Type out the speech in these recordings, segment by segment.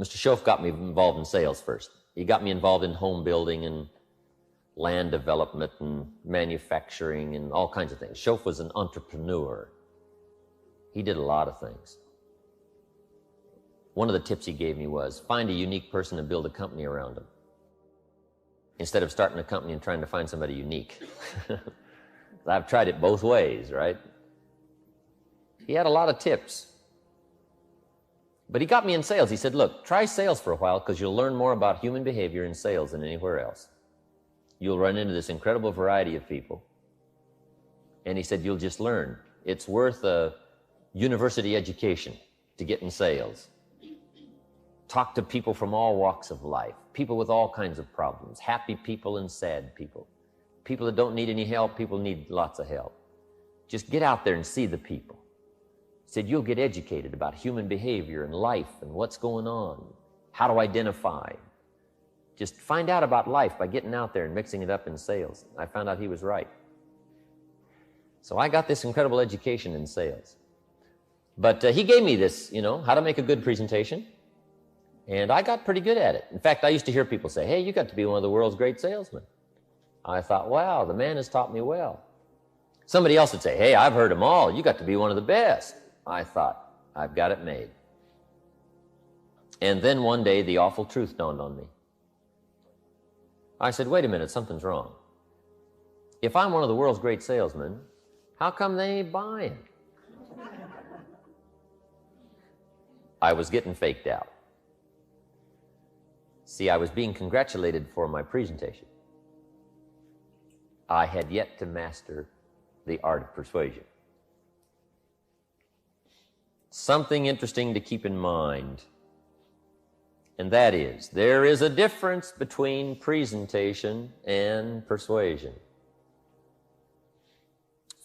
Mr. Schoaf got me involved in sales first. He got me involved in home building and land development and manufacturing and all kinds of things. Schoaf was an entrepreneur. He did a lot of things. One of the tips he gave me was find a unique person and build a company around him, instead of starting a company and trying to find somebody unique. I've tried it both ways, right? He had a lot of tips. But he got me in sales. He said, look, try sales for a while because you'll learn more about human behavior in sales than anywhere else. You'll run into this incredible variety of people. And he said, you'll just learn. It's worth a university education to get in sales. Talk to people from all walks of life, people with all kinds of problems, happy people and sad people, people that don't need any help, people need lots of help. Just get out there and see the people. He said, you'll get educated about human behavior and life and what's going on, how to identify. Just find out about life by getting out there and mixing it up in sales. I found out he was right. So I got this incredible education in sales. But he gave me this, how to make a good presentation. And I got pretty good at it. In fact, I used to hear people say, hey, you got to be one of the world's great salesmen. I thought, wow, the man has taught me well. Somebody else would say, hey, I've heard them all. You got to be one of the best. I thought, I've got it made. And then one day, the awful truth dawned on me. I said, wait a minute, something's wrong. If I'm one of the world's great salesmen, how come they ain't buying? I was getting faked out. See, I was being congratulated for my presentation. I had yet to master the art of persuasion. Something interesting to keep in mind, and that is, there is a difference between presentation and persuasion.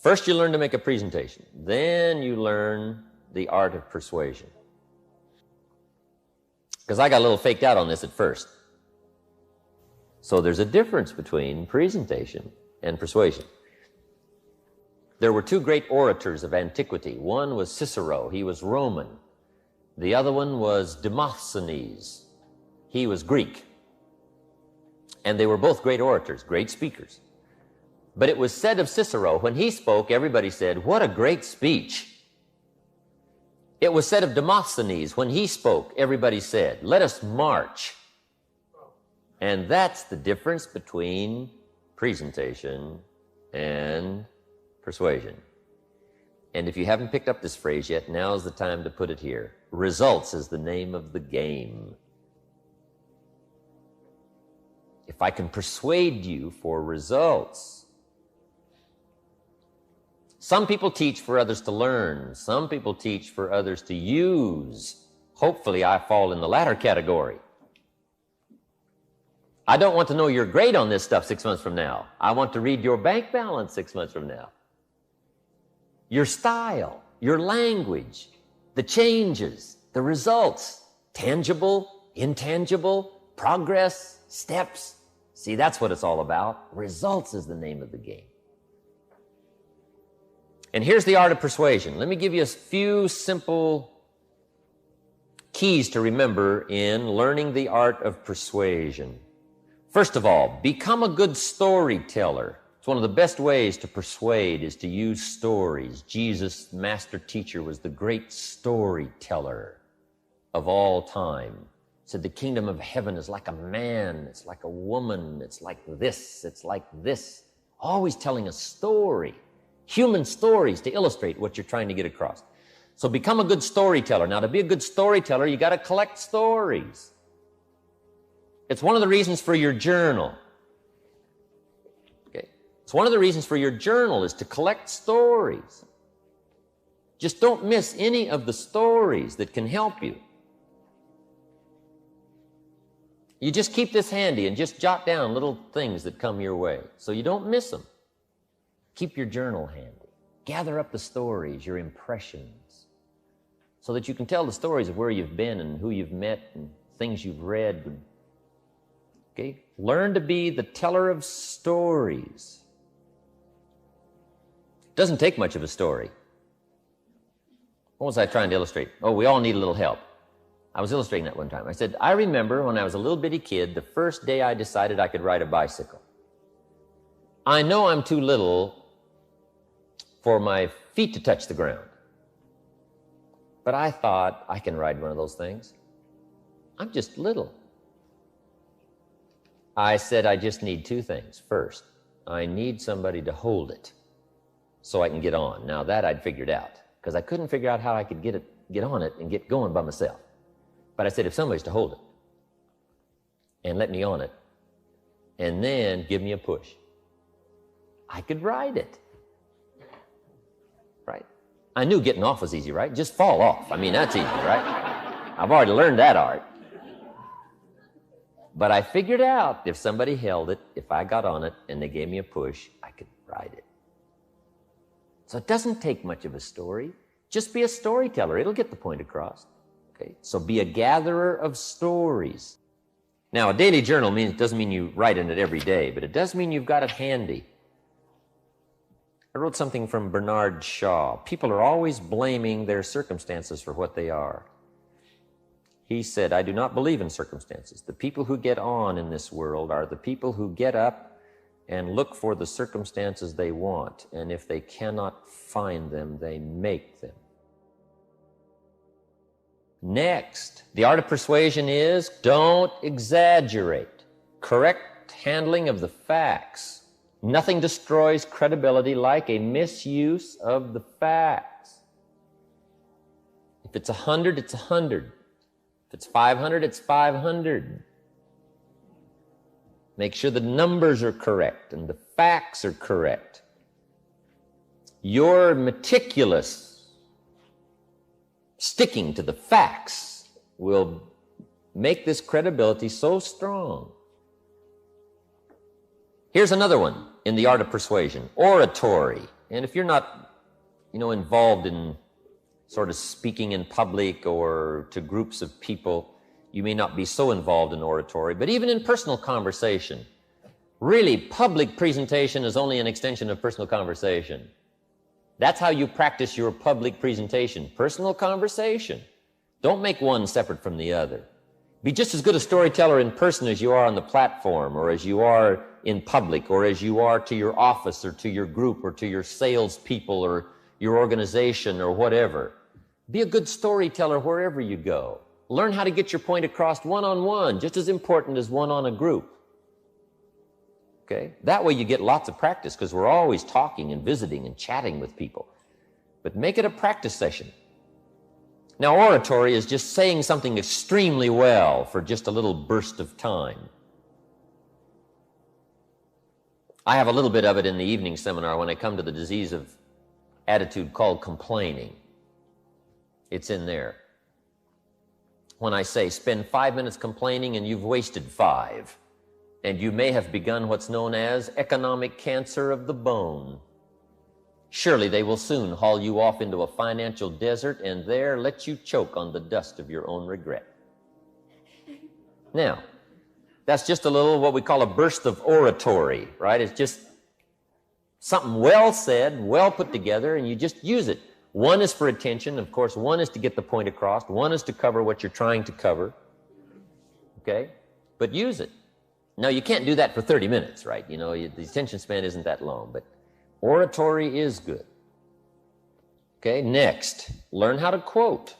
First you learn to make a presentation, then you learn the art of persuasion. Because I got a little faked out on this at first. So there's a difference between presentation and persuasion. There were two great orators of antiquity. One was Cicero, he was Roman. The other one was Demosthenes, he was Greek. And they were both great orators, great speakers. But it was said of Cicero, when he spoke, everybody said, what a great speech. It was said of Demosthenes, when he spoke, everybody said, let us march. And that's the difference between presentation and persuasion. And if you haven't picked up this phrase yet, now's the time to put it here. Results is the name of the game. If I can persuade you for results. Some people teach for others to learn. Some people teach for others to use. Hopefully I fall in the latter category. I don't want to know you're great on this stuff 6 months from now. I want to read your bank balance 6 months from now. Your style, your language, the changes, the results, tangible, intangible, progress, steps. See, that's what it's all about. Results is the name of the game. And here's the art of persuasion. Let me give you a few simple keys to remember in learning the art of persuasion. First of all, become a good storyteller. It's one of the best ways to persuade is to use stories. Jesus, master teacher, was the great storyteller of all time. He said the kingdom of heaven is like a man, it's like a woman, it's like this, it's like this. Always telling a story, human stories to illustrate what you're trying to get across. So become a good storyteller. Now, to be a good storyteller, you got to collect stories. It's one of the reasons for your journal. Okay? It's one of the reasons for your journal is to collect stories. Just don't miss any of the stories that can help you. You just keep this handy and just jot down little things that come your way so you don't miss them. Keep your journal handy. Gather up the stories, your impressions, so that you can tell the stories of where you've been and who you've met and things you've read. Okay? Learn to be the teller of stories. It doesn't take much of a story. What was I trying to illustrate? Oh, we all need a little help. I was illustrating that one time. I said, I remember when I was a little bitty kid, the first day I decided I could ride a bicycle. I know I'm too little for my feet to touch the ground, but I thought I can ride one of those things. I'm just little. I said, I just need two things. First, I need somebody to hold it so I can get on. Now that I'd figured out, because I couldn't figure out how I could get on it and get going by myself. But I said, if somebody's to hold it and let me on it and then give me a push, I could ride it, right? I knew getting off was easy, right? Just fall off. I mean, that's easy, right? I've already learned that art. But I figured out if somebody held it, if I got on it and they gave me a push, I could ride it. So it doesn't take much of a story. Just be a storyteller. It'll get the point across. Okay? So be a gatherer of stories. Now, a daily journal doesn't mean you write in it every day, but it does mean you've got it handy. I wrote something from Bernard Shaw. People are always blaming their circumstances for what they are. He said, I do not believe in circumstances. The people who get on in this world are the people who get up and look for the circumstances they want, and if they cannot find them, they make them. Next, the art of persuasion is don't exaggerate. Correct handling of the facts. Nothing destroys credibility like a misuse of the facts. If it's 100, it's 100. If it's 500, it's 500. Make sure the numbers are correct and the facts are correct. Your meticulous sticking to the facts will make this credibility so strong. Here's another one in the art of persuasion, oratory. And if you're not, involved in sort of speaking in public or to groups of people, you may not be so involved in oratory, but even in personal conversation, really public presentation is only an extension of personal conversation. That's how you practice your public presentation, personal conversation. Don't make one separate from the other. Be just as good a storyteller in person as you are on the platform, or as you are in public, or as you are to your office, or to your group, or to your salespeople, or your organization, or whatever. Be a good storyteller wherever you go. Learn how to get your point across one-on-one, just as important as one on a group. Okay? That way you get lots of practice, because we're always talking and visiting and chatting with people. But make it a practice session. Now, oratory is just saying something extremely well for just a little burst of time. I have a little bit of it in the evening seminar when I come to the disease of attitude called complaining. It's in there. When I say spend 5 minutes complaining and you've wasted 5, and you may have begun what's known as economic cancer of the bone. Surely they will soon haul you off into a financial desert and there let you choke on the dust of your own regret. Now, that's just a little what we call a burst of oratory, right? It's just something well said, well put together, and you just use it. One is for attention, of course. One is to get the point across. One is to cover what you're trying to cover. Okay? But use it. Now, you can't do that for 30 minutes, right? The attention span isn't that long, but oratory is good. Okay, next, learn how to quote.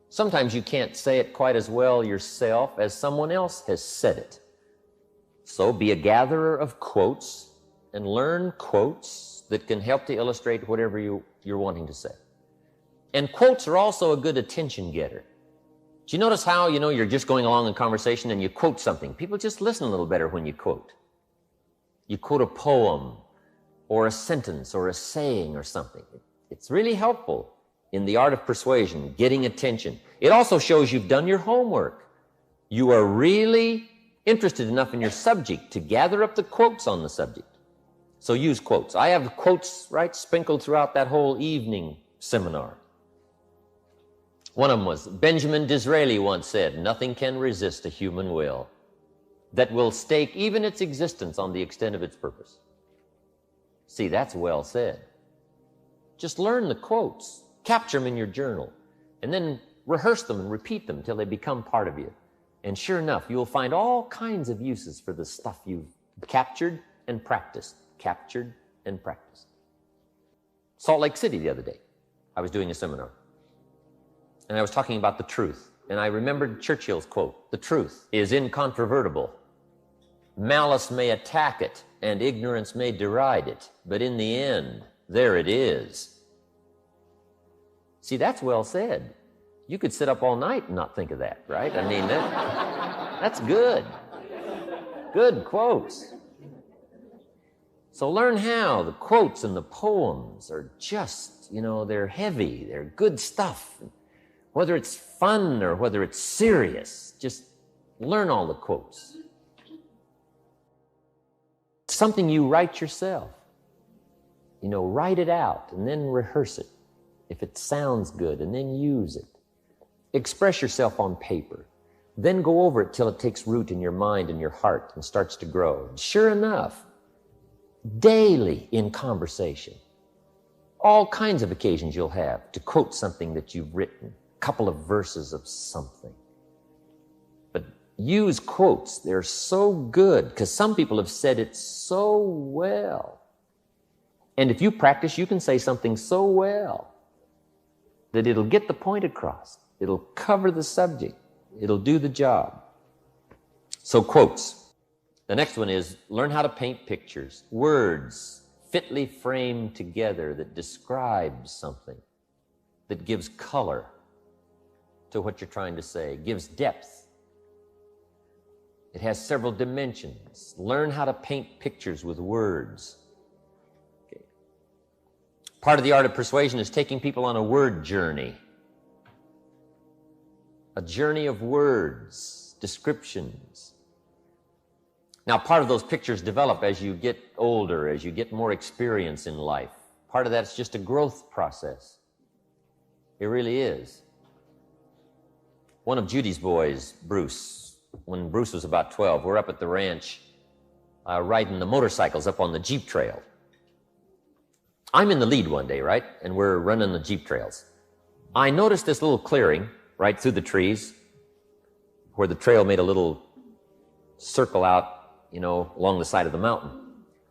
Sometimes you can't say it quite as well yourself as someone else has said it. So be a gatherer of quotes and learn quotes that can help to illustrate whatever you're wanting to say. And quotes are also a good attention getter. Do you notice how, you're just going along in conversation and you quote something? People just listen a little better when you quote. You quote a poem or a sentence or a saying or something. It's really helpful in the art of persuasion, getting attention. It also shows you've done your homework. You are really interested enough in your subject to gather up the quotes on the subject. So use quotes. I have quotes, right, sprinkled throughout that whole evening seminar. One of them was, Benjamin Disraeli once said, nothing can resist a human will that will stake even its existence on the extent of its purpose. See, that's well said. Just learn the quotes, capture them in your journal, and then rehearse them and repeat them until they become part of you. And sure enough, you'll find all kinds of uses for the stuff you've captured and practiced. Captured and practiced. Salt Lake City the other day, I was doing a seminar. And I was talking about the truth. And I remembered Churchill's quote, "The truth is incontrovertible. Malice may attack it, and ignorance may deride it, but in the end, there it is." See, that's well said. You could sit up all night and not think of that, right? I mean, that's good. Good quotes. So learn how. The quotes and the poems are just, they're heavy. They're good stuff. Whether it's fun or whether it's serious, just learn all the quotes. Something you write yourself. Write it out and then rehearse it. If it sounds good, and then use it. Express yourself on paper. Then go over it till it takes root in your mind and your heart and starts to grow. And sure enough, daily in conversation, all kinds of occasions you'll have to quote something that you've written, a couple of verses of something. But use quotes. They're so good because some people have said it so well. And if you practice, you can say something so well that it'll get the point across. It'll cover the subject. It'll do the job. So quotes. The next one is learn how to paint pictures. Words fitly framed together that describe something, that gives color to what you're trying to say, gives depth. It has several dimensions. Learn how to paint pictures with words. Part of the art of persuasion is taking people on a word journey. A journey of words, descriptions. Now, part of those pictures develop as you get older, as you get more experience in life. Part of that's just a growth process. It really is. One of Judy's boys, Bruce, when Bruce was about 12, we're up at the ranch riding the motorcycles up on the Jeep trail. I'm in the lead one day, right? And we're running the Jeep trails. I noticed this little clearing right through the trees where the trail made a little circle out, along the side of the mountain.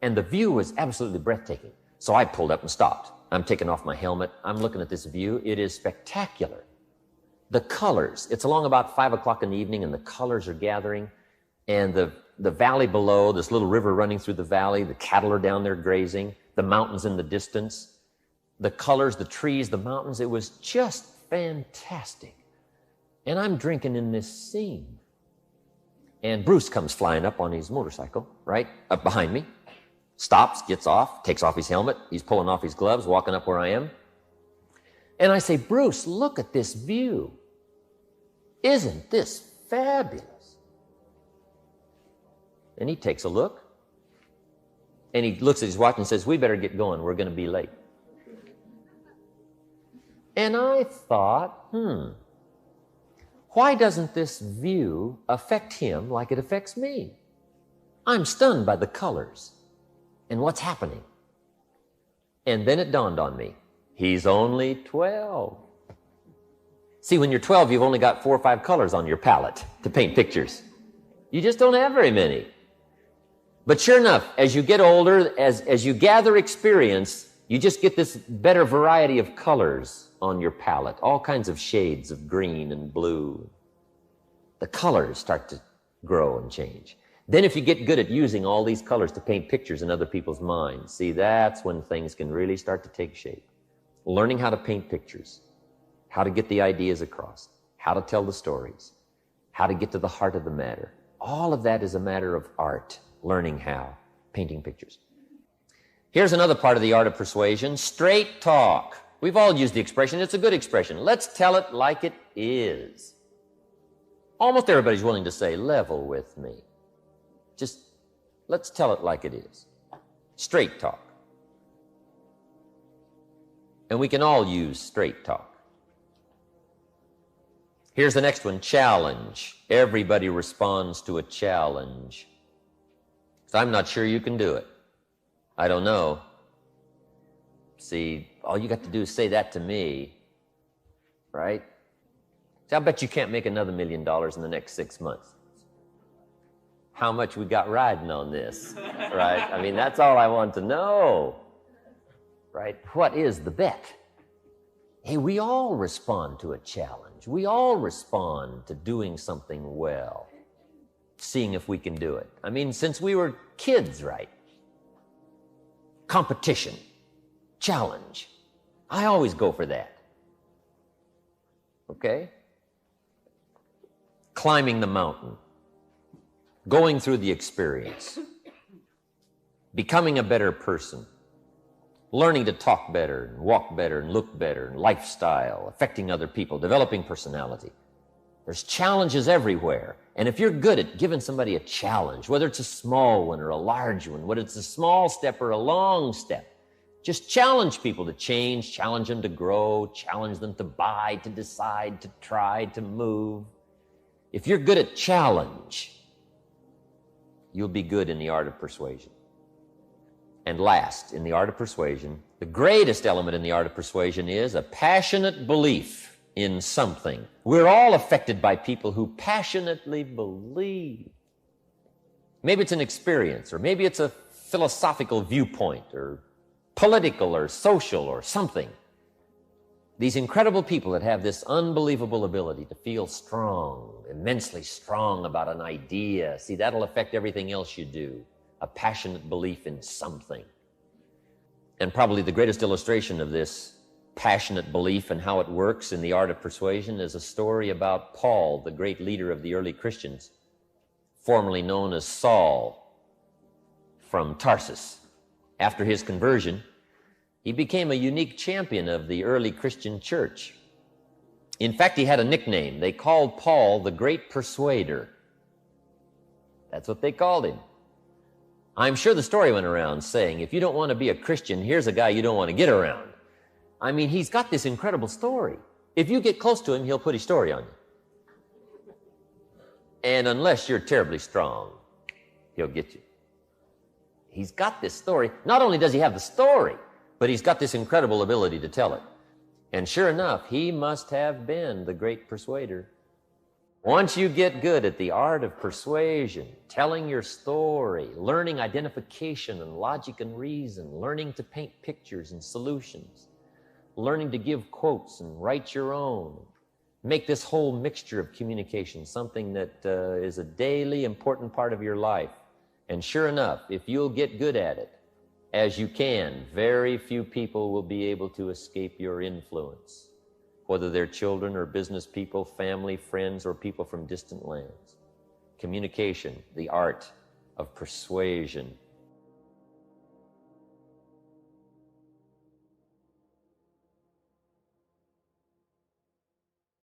And the view was absolutely breathtaking. So I pulled up and stopped. I'm taking off my helmet. I'm looking at this view. It is spectacular. The colors, it's along about 5 o'clock in the evening and the colors are gathering. And the valley below, this little river running through the valley, the cattle are down there grazing. The mountains in the distance, the colors, the trees, the mountains, it was just fantastic. And I'm drinking in this scene. And Bruce comes flying up on his motorcycle, right, up behind me, stops, gets off, takes off his helmet, he's pulling off his gloves, walking up where I am. And I say, "Bruce, look at this view. Isn't this fabulous?" And he takes a look. And he looks at his watch and says, "We better get going. We're going to be late." And I thought, why doesn't this view affect him like it affects me? I'm stunned by the colors and what's happening. And then it dawned on me, he's only 12. See, when you're 12, you've only got 4 or 5 colors on your palette to paint pictures. You just don't have very many. But sure enough, as you get older, as you gather experience, you just get this better variety of colors on your palette, all kinds of shades of green and blue. The colors start to grow and change. Then if you get good at using all these colors to paint pictures in other people's minds, see, that's when things can really start to take shape. Learning how to paint pictures, how to get the ideas across, how to tell the stories, how to get to the heart of the matter. All of that is a matter of art. Learning how, painting pictures. Here's another part of the art of persuasion, straight talk. We've all used the expression. It's a good expression. Let's tell it like it is. Almost everybody's willing to say, level with me. Just let's tell it like it is. Straight talk. And we can all use straight talk. Here's the next one, challenge. Everybody responds to a challenge. So I'm not sure you can do it. I don't know. See, all you got to do is say that to me, right? See, I bet you can't make another $1 million in the next 6 months. How much we got riding on this, right? I mean, that's all I want to know, right? What is the bet? Hey, we all respond to a challenge. We all respond to doing something well, seeing if we can do it. I mean, since we were kids, right? Competition, challenge. I always go for that. Okay? Climbing the mountain, going through the experience, becoming a better person, learning to talk better and walk better and look better, and lifestyle, affecting other people, developing personality. There's challenges everywhere. And if you're good at giving somebody a challenge, whether it's a small one or a large one, whether it's a small step or a long step, just challenge people to change, challenge them to grow, challenge them to buy, to decide, to try, to move. If you're good at challenge, you'll be good in the art of persuasion. And last, in the art of persuasion, the greatest element in the art of persuasion is a passionate belief in something. We're all affected by people who passionately believe. Maybe it's an experience, or maybe it's a philosophical viewpoint, or political or social or something. These incredible people that have this unbelievable ability to feel strong, immensely strong about an idea. See, that'll affect everything else you do. A passionate belief in something. And probably the greatest illustration of this passionate belief and how it works in the art of persuasion is a story about Paul, the great leader of the early Christians, formerly known as Saul from Tarsus. After his conversion, he became a unique champion of the early Christian church. In fact, he had a nickname. They called Paul the Great Persuader. That's what they called him. I'm sure the story went around saying, if you don't want to be a Christian, here's a guy you don't want to get around. I mean, he's got this incredible story. If you get close to him, he'll put his story on you. And unless you're terribly strong, he'll get you. He's got this story. Not only does he have the story, but he's got this incredible ability to tell it. And sure enough, he must have been the great persuader. Once you get good at the art of persuasion, telling your story, learning identification and logic and reason, learning to paint pictures and solutions, learning to give quotes and write your own, make this whole mixture of communication something that is a daily important part of your life. And sure enough, if you'll get good at it, as you can, very few people will be able to escape your influence, whether they're children or business people, family, friends, or people from distant lands. Communication, the art of persuasion,